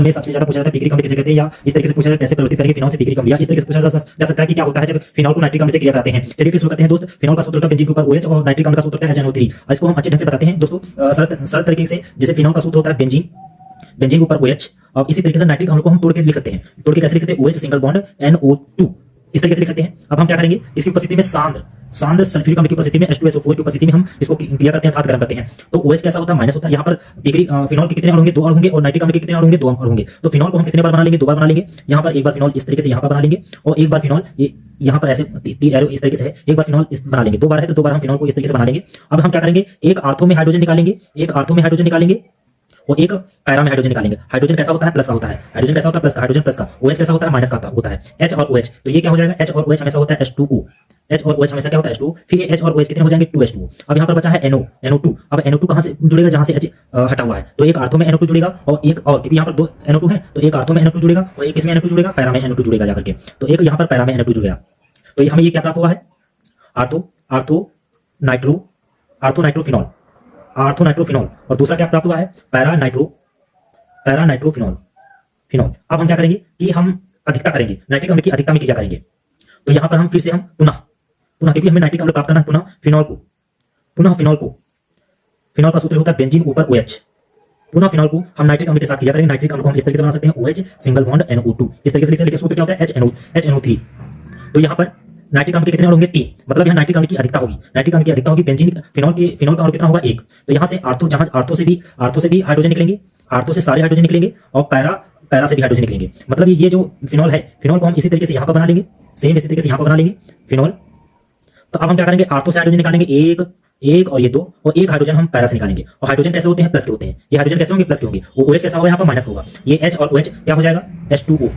में सबसे ज्यादा पूछा जाता है पिकरिक अम्ल किसे कहते हैं, या इस तरीके से पूछा जाता है कैसे परिवर्तित करेंगे फिनॉल से पिकरिक अम्ल, या इस तरीके से पूछा जा सकता है कि क्या होता है जब फिनॉल को नाइट्रिक अम्ल से क्रिया कराते हैं। चलिए फिर शुरू करते हैं दोस्त। फिनॉल का सूत्र होता है बेंजीन के ऊपर OH और नाइट्रिक अम्ल का सूत्र होता है HNO3। इसको हम अच्छे ढंग से बताते हैं दोस्तों सरल तरीके से। जैसे फिनॉल का सूत्र होता है बेंजीन के ऊपर OH, और इसी तरीके से नाइट्रिक अम्ल को हम तोड़ के लिख सकते हैं। तोड़ के कैसे लिख सकते हैं? OH सिंगल बॉन्ड NO2, इस तरीके से लिख सकते हैं। अब हम क्या करेंगे, इसकी उपस्थिति में सांद्र सल्फ्यूरिक अम्ल की उपस्थिति में H2SO4 की उपस्थिति में हम इसको क्रिया करते हैं, अर्थात गर्म करते हैं। तो OH कैसा होता है? माइनस होता है। यहाँ पर फिनॉल के कितने अणु होंगे? 2 अणु होंगे, और नाइट्रिक अम्ल के कितने अणु होंगे? 2 अणु होंगे। तो फिनॉल को हम कितने बार बना लेंगे? 2 बार बना लेंगे। यहाँ पर एक बार फिनॉल इस तरीके से यहाँ पर बना लेंगे, और एक बार फिनॉल यहाँ पर ऐसे तीर एरो इस तरीके से है, एक बार फिनॉल बना लेंगे। 2 बार है तो 2 बार हम फिनॉल को इस तरीके से बना लेंगे। अब हम क्या करेंगे, एक आर्थो में हाइड्रोजन निकालेंगे, और एक पैरा में हाइड्रोजन निकालेंगे। हाइड्रोजन कैसा होता है? प्लस का होता है। हाइड्रोजन कैसा होता है? प्लस का। हाइड्रोजन प्लस का। OH कैसा होता है? माइनस का होता है। H और OH, तो ये क्या हो जाएगा? H और OH हमेशा होता है H2O। H और OH हमेशा क्या होता है? H2O। फिर ये H और OH कितने हो जाएंगे? 2H2O। अब यहाँ पर बचा है NO2। अब NO2 कहाँ से जुड़ेगा? जहाँ से H हटा हुआ है। तो एक आर्थो में NO2 जुड़ेगा, और एक और, क्योंकि यहाँ पर 2 NO2 है, तो एक आर्थो में NO2 जुड़ेगा, और एक इसमें NO2 जुड़ेगा, पैरा में NO2 जुड़ेगा जाकर के। तो एक यहाँ पर पैरा में NO2 जुड़ेगा। तो ये हमें ये क्या प्राप्त हुआ है? आर्थो नाइट्रोफिनॉल, और दूसरा क्या प्राप्त हुआ है? Para nitrophenol. अब हम क्या करेंगे कि हम अधिकता करेंगे, नाइट्रिक अम्ल की अधिकता में क्रिया करेंगे। तो यहां पर हम फिर से हम पुनः, क्योंकि हमें नाइट्रिक अम्ल प्राप्त करना है, पुनः फिनॉल का सूत्र होता है बेंजीन ऊपर OH। पुनः फिनॉल को हम नाइट्रिक अम्ल के साथ क्रिया करेंगे। नाइट्रिक अम्ल को हम इस तरीके से बना सकते हैं OH सिंगल बॉन्ड NO2, इस तरीके से लिख सकते हैं। सूत्र क्या होता है? HNO3। तो यहाँ पर नाइट्रिक अम्ल के कितने अणु होंगे? 3। मतलब यहाँ नाइट्रिक अम्ल की अधिकता होगी। बेंजीन फिनॉल का अणु कितना होगा? 1। तो यहाँ से आर्थो से भी हाइड्रोजन निकलेंगे, आर्थो से सारे हाइड्रोजन निकलेंगे, और पैरा से भी हाइड्रोजन निकलेंगे। मतलब ये जो फिनॉल है, फिनॉल को हम इसी तरीके से यहाँ पर बना लेंगे, सेम इसी तरीके से यहाँ पर बना लेंगे फिनॉल। तो अब हम क्या करेंगे, आर्थो से हाइड्रोजन निकालेंगे, एक और ये 2, और एक हाइड्रोजन हम पैरा से निकालेंगे। और हाइड्रोजन कैसे होते हैं? प्लस के होते हैं। ये हाइड्रोजन कैसे होंगे? प्लस के होंगे। वो OH कैसा होगा? यहाँ पर माइनस होगा। ये H और OH क्या हो जाएगा? H2O।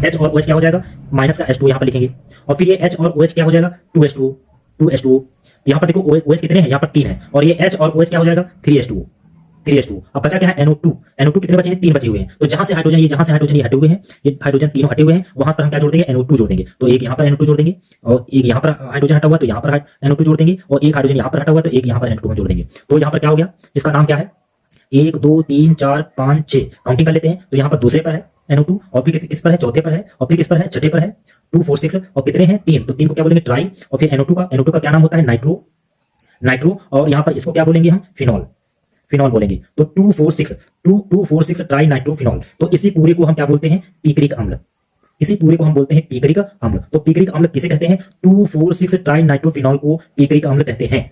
H और OH क्या हो जाएगा? माइनस का H2 यहाँ पर लिखेंगे, और फिर ये H और OH क्या हो जाएगा? 2H2O। यहाँ पर देखो OH कितने हैं? यहाँ पर 3 है, और ये H और OH क्या हो जाएगा? 3H2O। अब बचा क्या है? NO2 कितने बचे हैं? 3 बचे हुए हैं। तो जहां से हाइड्रोजन ये हटे हुए हैं, ये हाइड्रोजन तीनों हटे हुए हैं, वहां पर हम क्या जोड़ देंगे? NO2 जोड़ देंगे। तो एक यहाँ पर NO2 जोड़ देंगे, और एक यहाँ पर हाइड्रोजन हटा हुआ तो यहाँ पर NO2 जोड़ देंगे, और एक हाइड्रोजन यहाँ पर हटा हुआ तो एक यहाँ पर NO2 जोड़ देंगे। तो यहाँ पर क्या हो गया? इसका नाम क्या है? 1 2 3 4 5 6 काउंटिंग कर लेते हैं। तो यहाँ पर दूसरे पर है NO2, और फिर किस पर है? चौथे पर है, और फिर किस पर है? छठे पर है। 2 4 6, और कितने हैं? 3। तो 3 को क्या बोलेंगे? ट्राई। और फिर NO2 का क्या नाम होता है? नाइट्रो, और यहाँ पर इसको क्या बोलेंगे हम? फिनॉल बोलेंगे। तो 2 4 6 ट्राई नाइट्रोफिनॉल। तो इसी पूरे को हम क्या बोलते हैं? पिकरिक अम्ल। तो पिकरिक अम्ल किसे कहते हैं? 2 4 6 ट्राई नाइट्रोफिनॉल को पिकरिक अम्ल कहते हैं।